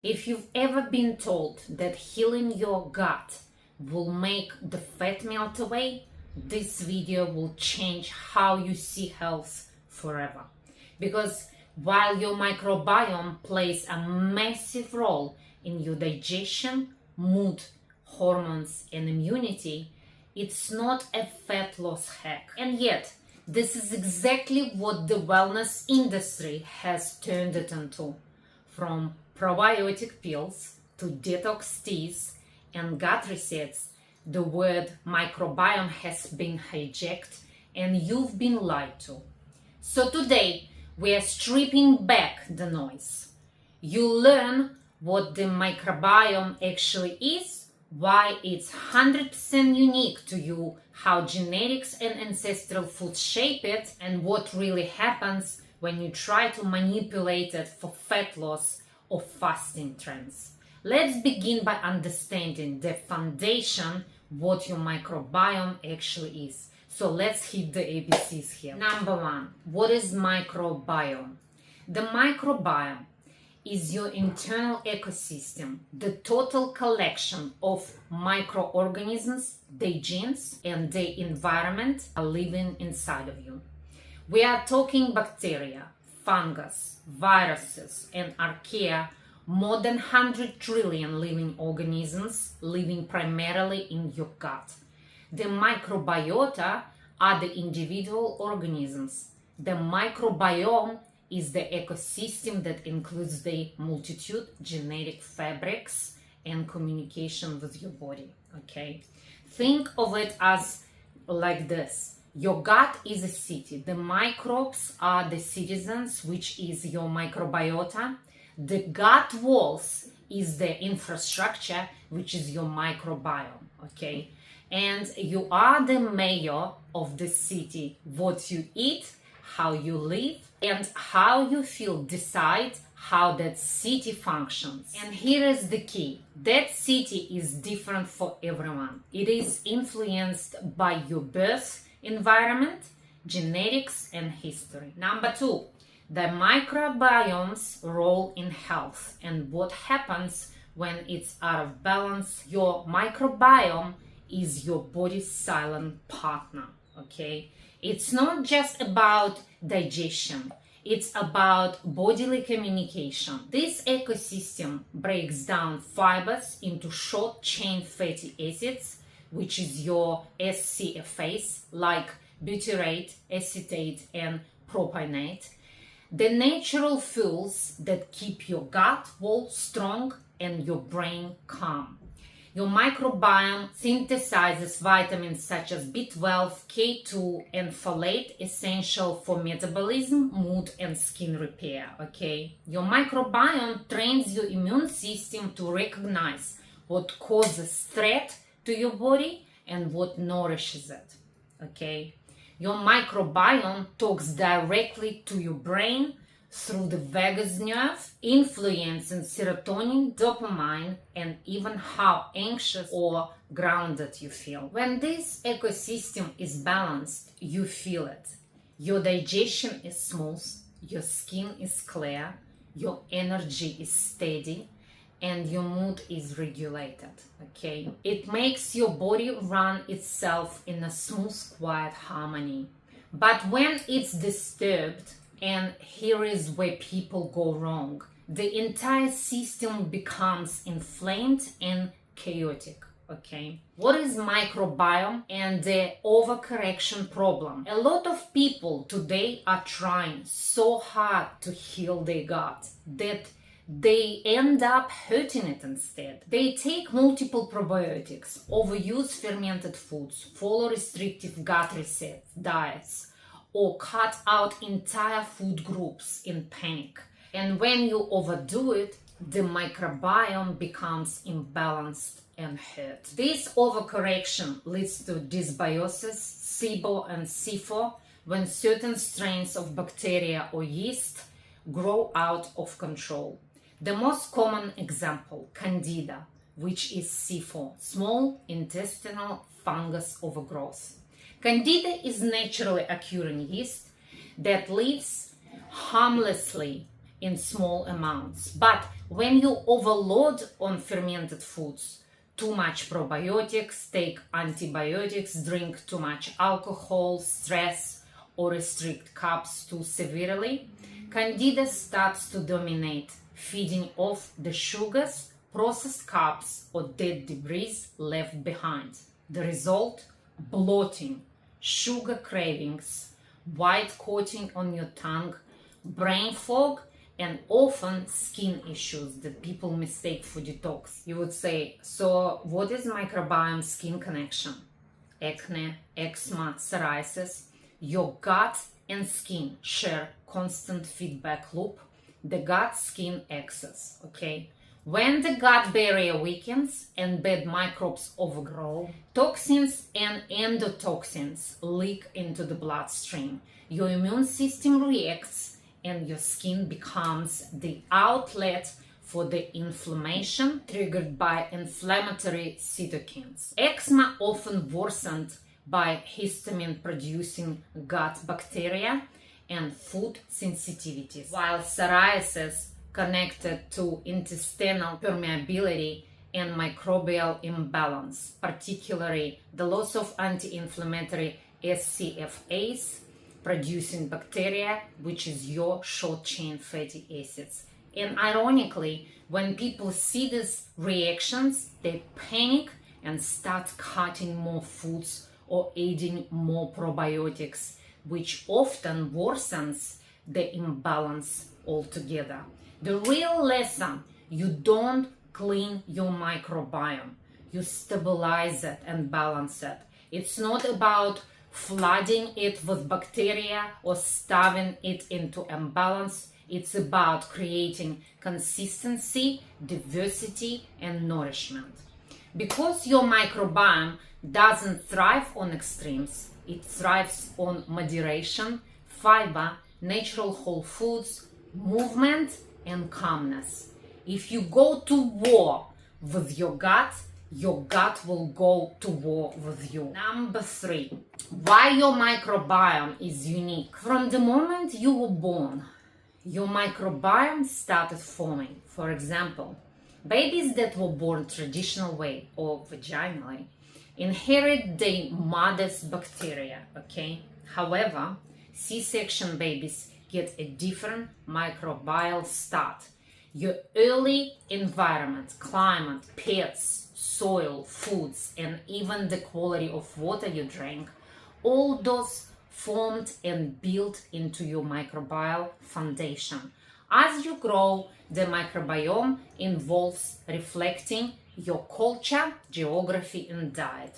If you've ever been told that healing your gut will make the fat melt away, this video will change how you see health forever. Because while your microbiome plays a massive role in your digestion, mood, hormones, and immunity, it's not a fat loss hack. And yet, this is exactly what the wellness industry has turned it into. From probiotic pills to detox teas and gut resets, the word microbiome has been hijacked and you've been lied to. So today, we are stripping back the noise. You'll learn what the microbiome actually is, why it's 100% unique to you, how genetics and ancestral foods shape it, and what really happens when you try to manipulate it for fat loss or fasting trends. Let's begin by understanding the foundation, what your microbiome actually is. So let's hit the ABCs here. Number one, what is microbiome? The microbiome is your internal ecosystem, the total collection of microorganisms, their genes, and their environment are living inside of you. We are talking bacteria, fungus, viruses, and archaea, more than 100 trillion living organisms living primarily in your gut. The microbiota are the individual organisms. The microbiome is the ecosystem that includes the multitude genetic fabrics and communication with your body. Okay, think of it as like this. Your gut is a city. The microbes are the citizens, which is your microbiota. The gut walls is the infrastructure, which is your microbiome. Okay, and you are the mayor of the city. What you eat, how you live, and how you feel decide how that city functions. And here is the key. That city is different for everyone. It is influenced by your birth environment, genetics, and history. Number two, the microbiome's role in health and what happens when it's out of balance. Your microbiome is your body's silent partner. Okay, it's not just about digestion, it's about bodily communication. This ecosystem breaks down fibers into short chain fatty acids, which is your SCFAs, like butyrate, acetate, and propionate, the natural fuels that keep your gut wall strong and your brain calm. Your microbiome synthesizes vitamins such as B12, K2, and folate, essential for metabolism, mood, and skin repair. Okay, your microbiome trains your immune system to recognize what causes threat to your body and what nourishes it. Okay, your microbiome talks directly to your brain through the vagus nerve, influencing serotonin, dopamine, and even how anxious or grounded you feel. When this ecosystem is balanced, you feel it. Your digestion is smooth, your skin is clear, your energy is steady, and your mood is regulated. Okay, it makes your body run itself in a smooth, quiet harmony. But when it's disturbed, and here is where people go wrong, the entire system becomes inflamed and chaotic. Okay, what is microbiome and the overcorrection problem? A lot of people today are trying so hard to heal their gut that they end up hurting it instead. They take multiple probiotics, overuse fermented foods, follow restrictive gut reset diets, or cut out entire food groups in panic. And when you overdo it, the microbiome becomes imbalanced and hurt. This overcorrection leads to dysbiosis, SIBO, and SIFO when certain strains of bacteria or yeast grow out of control. The most common example, Candida, which is SIFO, small intestinal fungus overgrowth. Candida is naturally occurring yeast that lives harmlessly in small amounts. But when you overload on fermented foods, too much probiotics, take antibiotics, drink too much alcohol, stress, or restrict carbs too severely, Candida starts to dominate, feeding off the sugars, processed carbs, or dead debris left behind. The result? Bloating, sugar cravings, white coating on your tongue, brain fog, and often skin issues that people mistake for detox. You would say, so what is microbiome skin connection? Acne, eczema, psoriasis. Your gut and skin share constant feedback loop, the gut-skin axis, okay? When the gut barrier weakens and bad microbes overgrow, toxins and endotoxins leak into the bloodstream. Your immune system reacts and your skin becomes the outlet for the inflammation triggered by inflammatory cytokines. Eczema often worsened by histamine-producing gut bacteria and food sensitivities, while psoriasis connected to intestinal permeability and microbial imbalance, particularly the loss of anti-inflammatory SCFAs producing bacteria, which is your short-chain fatty acids. And ironically, when people see these reactions, they panic and start cutting more foods or adding more probiotics, which often worsens the imbalance altogether. The real lesson: you don't clean your microbiome, you stabilize it and balance it. It's not about flooding it with bacteria or starving it into imbalance. It's about creating consistency, diversity, and nourishment. Because your microbiome doesn't thrive on extremes, it thrives on moderation, fiber, natural whole foods, movement, and calmness. If you go to war with your gut will go to war with you. Number 3, why your microbiome is unique. From the moment you were born, your microbiome started forming. For example, babies that were born traditional way or vaginally inherit their mother's bacteria, okay? However, C-section babies get a different microbial start. Your early environment, climate, pets, soil, foods, and even the quality of water you drink, all those formed and built into your microbial foundation. As you grow, the microbiome involves reflecting your culture, geography, and diet.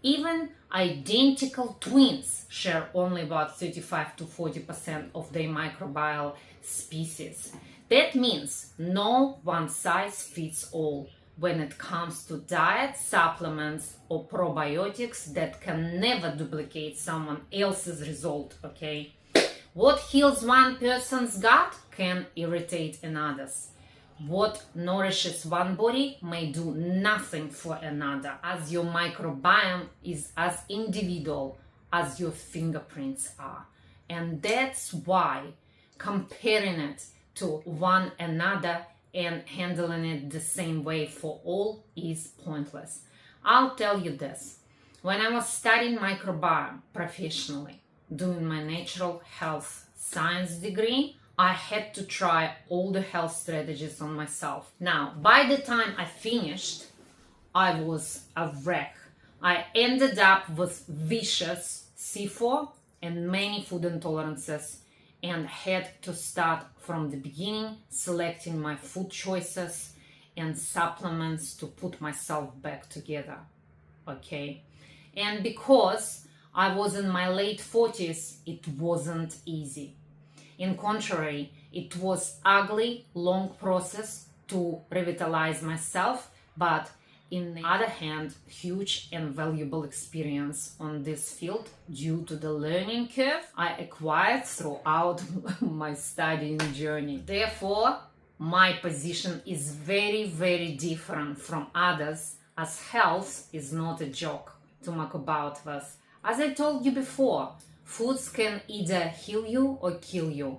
Even identical twins share only about 35 to 40% of their microbial species. That means no one size fits all when it comes to diet, supplements, or probiotics that can never duplicate someone else's result, okay? What heals one person's gut can irritate another's. What nourishes one body may do nothing for another, as your microbiome is as individual as your fingerprints are. And that's why comparing it to one another and handling it the same way for all is pointless. I'll tell you this. When I was studying microbiome professionally, doing my natural health science degree, I had to try all the health strategies on myself. Now, by the time I finished, I was a wreck. I ended up with vicious C4 and many food intolerances, and had to start from the beginning, selecting my food choices and supplements to put myself back together, okay? And because I was in my late 40s, it wasn't easy. In contrary, it was ugly, long process to revitalize myself, but in the other hand, huge and valuable experience on this field due to the learning curve I acquired throughout my studying journey. Therefore, my position is very, very different from others, as health is not a joke to muck about with. As I told you before, foods can either heal you or kill you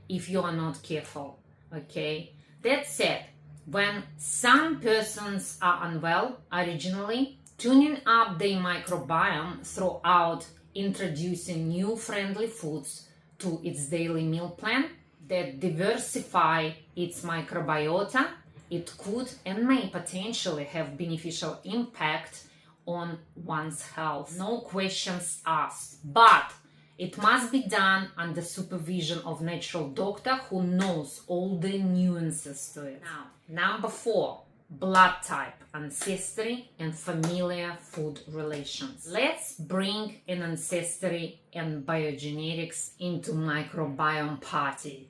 if you are not careful. Okay, that said, when some persons are unwell originally, tuning up their microbiome throughout introducing new friendly foods to its daily meal plan that diversify its microbiota, it could and may potentially have beneficial impact on one's health. No questions asked, but it must be done under supervision of natural doctor who knows all the nuances to it. Now, number 4, blood type, ancestry, and familiar food relations. Let's bring an ancestry and biogenetics into microbiome party.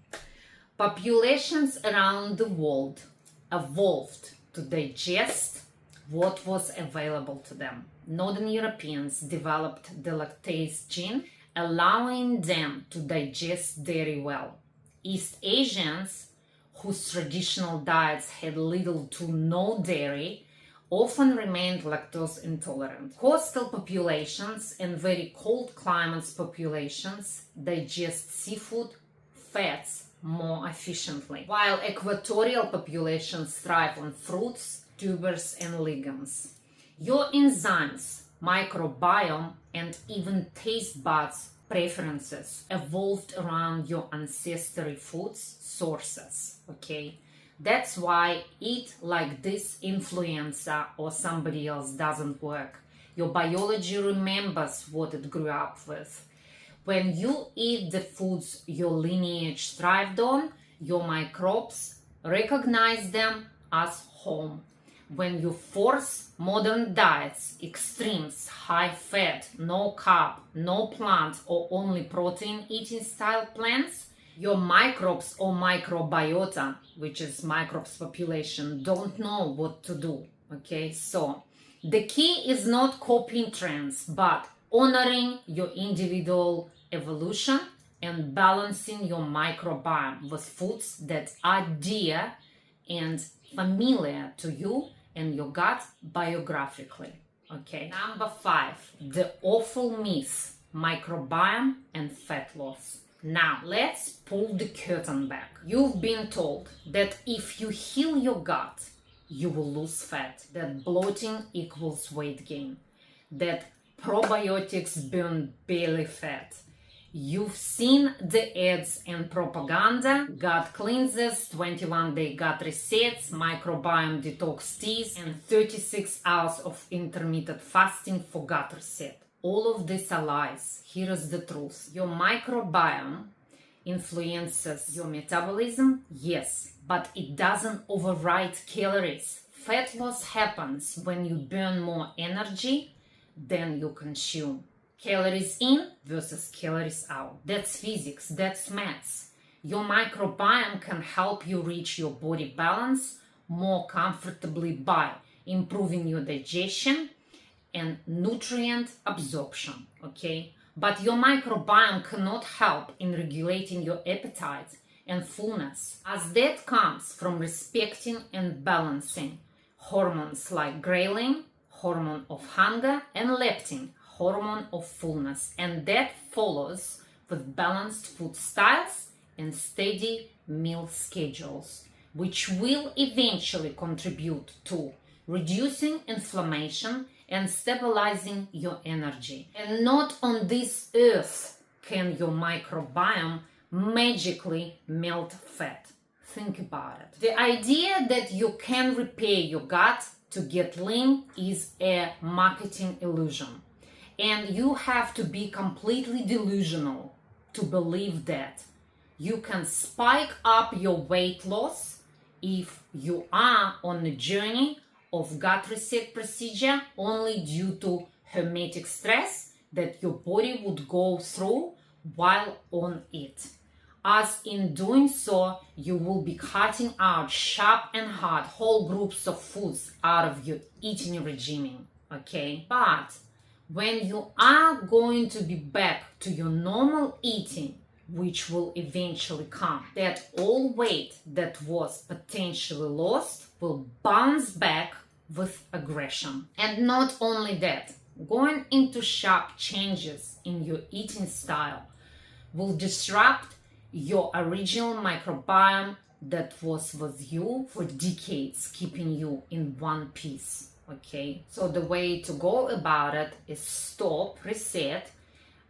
Populations around the world evolved to digest what was available to them. Northern Europeans developed the lactase gene, allowing them to digest dairy well. East Asians, whose traditional diets had little to no dairy, often remained lactose intolerant. Coastal populations and very cold climates populations digest seafood, fats more efficiently, while equatorial populations thrive on fruits, tubers, and legumes. Your enzymes, microbiome, and even taste buds preferences evolved around your ancestry foods sources. Okay, that's why eat like this influencer or somebody else doesn't work. Your biology remembers what it grew up with. When you eat the foods your lineage thrived on, your microbes recognize them as home. When you force modern diets, extremes, high fat, no carb, no plant, or only protein eating style plans, your microbes or microbiota, which is microbes population, don't know what to do. Okay, so the key is not copying trends, but honoring your individual evolution and balancing your microbiome with foods that are dear and familiar to you and your gut biographically. Okay. Number 5, the awful myth, microbiome and fat loss. Now, let's pull the curtain back. You've been told that if you heal your gut, you will lose fat, that bloating equals weight gain, that probiotics burn belly fat. You've seen the ads and propaganda, gut cleansers, 21-day gut resets, microbiome detox teas, and 36 hours of intermittent fasting for gut reset. All of these are lies. Here is the truth. Your microbiome influences your metabolism, yes, but it doesn't override calories. Fat loss happens when you burn more energy than you consume. Calories in versus calories out. That's physics, that's maths. Your microbiome can help you reach your body balance more comfortably by improving your digestion and nutrient absorption, okay? But your microbiome cannot help in regulating your appetite and fullness, as that comes from respecting and balancing hormones like ghrelin, hormone of hunger, and leptin, hormone of fullness, and that follows with balanced food styles and steady meal schedules, which will eventually contribute to reducing inflammation and stabilizing your energy. And not on this earth can your microbiome magically melt fat. Think about it. The idea that you can repair your gut to get lean is a marketing illusion. And you have to be completely delusional to believe that you can spike up your weight loss if you are on a journey of gut reset procedure only due to hermetic stress that your body would go through while on it. As in doing so, you will be cutting out sharp and hard whole groups of foods out of your eating regime, okay? But when you are going to be back to your normal eating, which will eventually come, that all weight that was potentially lost will bounce back with aggression. And not only that, going into sharp changes in your eating style will disrupt your original microbiome that was with you for decades, keeping you in one piece. Okay, so the way to go about it is stop, reset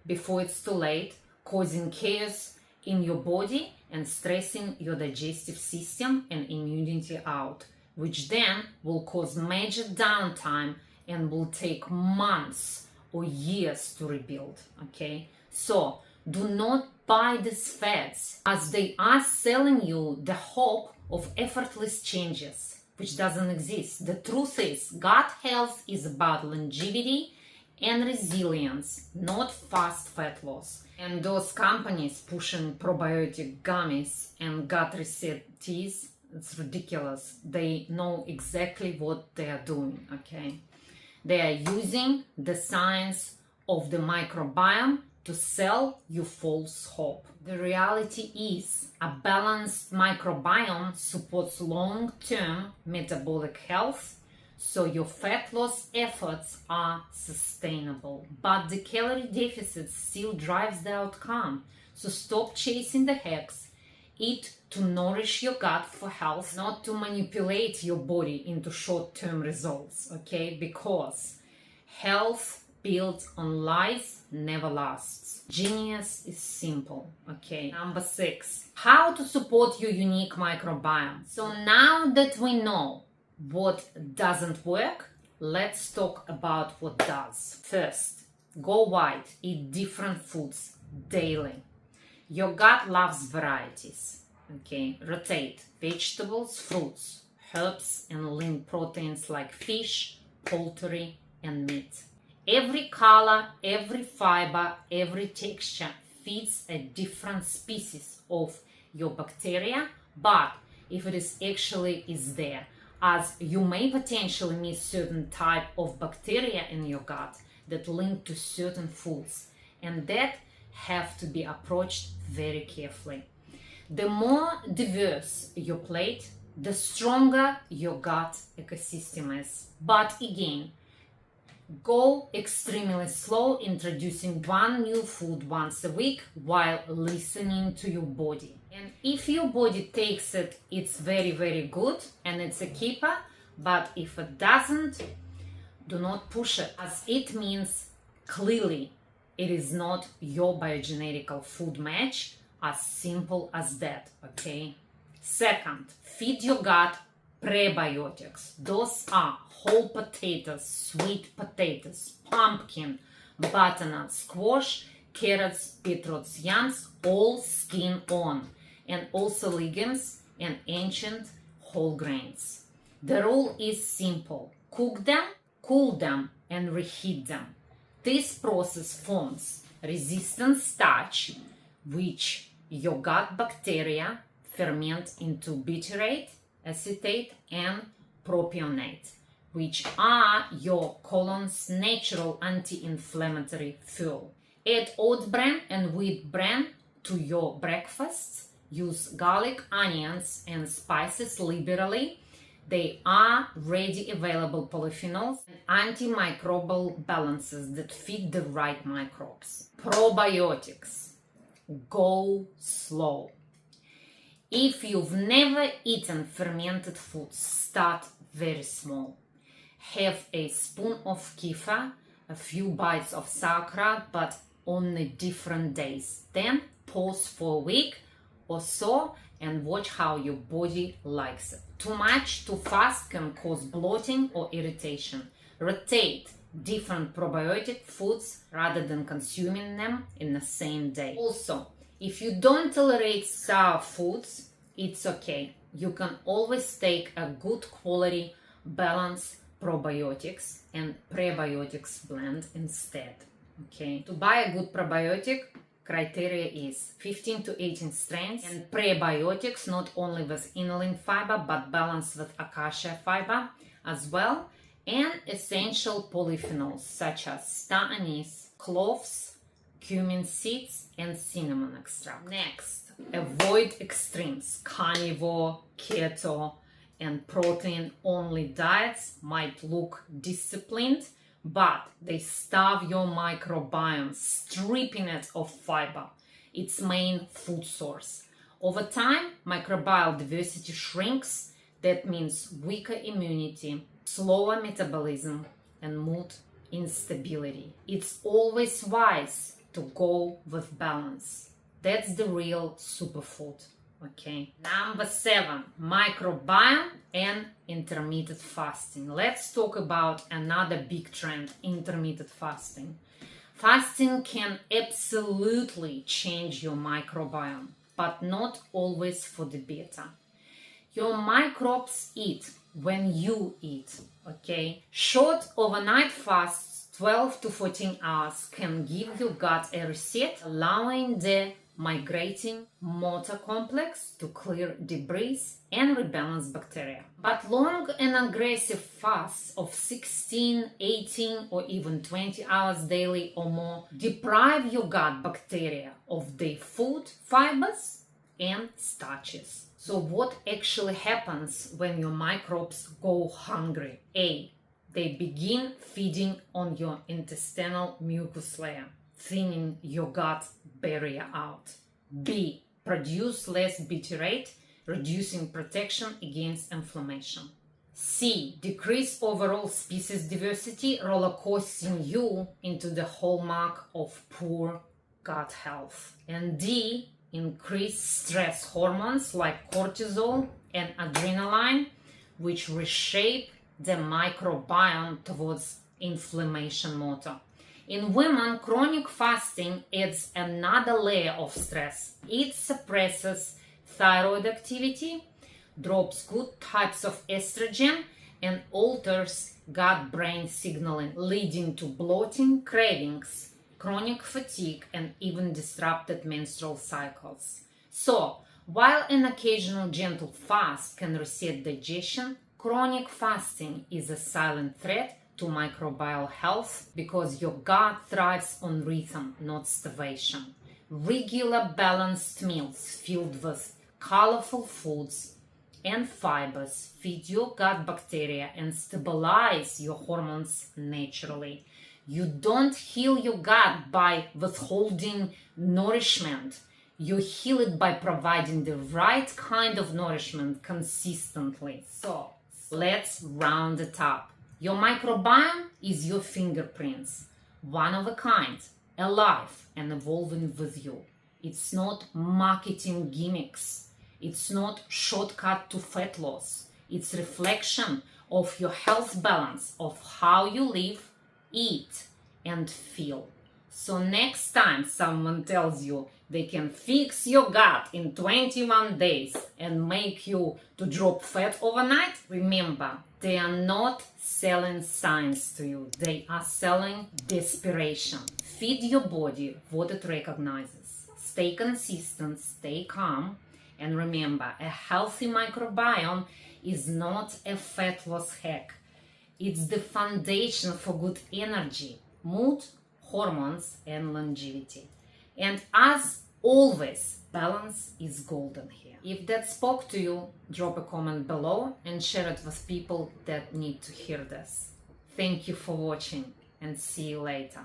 before it's too late, causing chaos in your body and stressing your digestive system and immunity out, which then will cause major downtime and will take months or years to rebuild. Okay, so do not buy these fads, as they are selling you the hope of effortless changes, which doesn't exist. The truth is, gut health is about longevity and resilience, not fast fat loss. And those companies pushing probiotic gummies and gut reset teas, it's ridiculous. They know exactly what they are doing, okay? They are using the science of the microbiome to sell you false hope. The reality is, a balanced microbiome supports long-term metabolic health, so your fat loss efforts are sustainable. But the calorie deficit still drives the outcome. So stop chasing the hacks. Eat to nourish your gut for health, not to manipulate your body into short-term results, okay? Because health built on lies never lasts. Genius is simple, okay? Number 6, how to support your unique microbiome. So now that we know what doesn't work, let's talk about what does. First, go wide, eat different foods daily. Your gut loves varieties, okay? Rotate vegetables, fruits, herbs, and lean proteins like fish, poultry, and meat. Every color, every fiber, every texture fits a different species of your bacteria, but if it is actually is there, as you may potentially miss certain type of bacteria in your gut that link to certain foods, and that have to be approached very carefully. The more diverse your plate, the stronger your gut ecosystem is. But again, go extremely slow, introducing one new food once a week while listening to your body. And if your body takes it, it's very, very good and it's a keeper. But if it doesn't, do not push it, as it means clearly it is not your biogenetical food match. As simple as that, okay? Second, feed your gut prebiotics. Those are whole potatoes, sweet potatoes, pumpkin, butternut, squash, carrots, beetroots, yams, all skin on, and also legumes and ancient whole grains. The rule is simple: cook them, cool them, and reheat them. This process forms resistant starch, which your gut bacteria ferment into butyrate, acetate, and propionate, which are your colon's natural anti-inflammatory fuel. Add oat bran and wheat bran to your breakfasts. Use garlic, onions, and spices liberally. They are ready available polyphenols and antimicrobial balances that feed the right microbes. Probiotics. Go slow. If you've never eaten fermented foods, start very small. Have a spoon of kefir, a few bites of sauerkraut, but on different days. Then pause for a week or so and watch how your body likes it. Too much, too fast can cause bloating or irritation. Rotate different probiotic foods rather than consuming them in the same day. Also, if you don't tolerate sour foods, it's okay. You can always take a good quality balanced probiotics and prebiotics blend instead. Okay. To buy a good probiotic, criteria is 15 to 18 strains, and prebiotics not only with inulin fiber but balanced with acacia fiber as well, and essential polyphenols such as star anise, cloves, cumin seeds, and cinnamon extract. Next, avoid extremes. Carnivore, keto, and protein-only diets might look disciplined, but they starve your microbiome, stripping it of fiber, its main food source. Over time, microbial diversity shrinks. That means weaker immunity, slower metabolism, and mood instability. It's always wise to go with balance. That's the real superfood. Okay. Number 7, microbiome and intermittent fasting. Let's talk about another big trend, intermittent fasting. Fasting can absolutely change your microbiome, but not always for the better. Your microbes eat when you eat, okay? Short overnight fasts, 12 to 14 hours, can give your gut a reset, allowing the migrating motor complex to clear debris and rebalance bacteria. But long and aggressive fasts of 16, 18 or even 20 hours daily or more deprive your gut bacteria of their food, fibers and starches. So what actually happens when your microbes go hungry? A. They begin feeding on your intestinal mucus layer, thinning your gut barrier out. B. Produce less butyrate, reducing protection against inflammation. C. Decrease overall species diversity, rollercoasting you into the hallmark of poor gut health. And D. Increase stress hormones like cortisol and adrenaline, which reshape the microbiome towards inflammation motor. In women, chronic fasting adds another layer of stress. It suppresses thyroid activity, drops good types of estrogen, and alters gut-brain signaling, leading to bloating, cravings, chronic fatigue, and even disrupted menstrual cycles. So, while an occasional gentle fast can reset digestion, chronic fasting is a silent threat to microbial health because your gut thrives on rhythm, not starvation. Regular balanced meals filled with colorful foods and fibers feed your gut bacteria and stabilize your hormones naturally. You don't heal your gut by withholding nourishment. You heal it by providing the right kind of nourishment consistently. So, let's round it up. Your microbiome is your fingerprints, one of a kind, alive and evolving with you. It's not marketing gimmicks. It's not shortcut to fat loss. It's reflection of your health balance, of how you live, eat, and feel. So next time someone tells you they can fix your gut in 21 days and make you to drop fat overnight, remember, they are not selling science to you. They are selling desperation. Feed your body what it recognizes. Stay consistent, stay calm, and remember, a healthy microbiome is not a fat loss hack. It's the foundation for good energy, mood, hormones, and longevity. And as always, balance is golden here. If that spoke to you, drop a comment below and share it with people that need to hear this. Thank you for watching and see you later.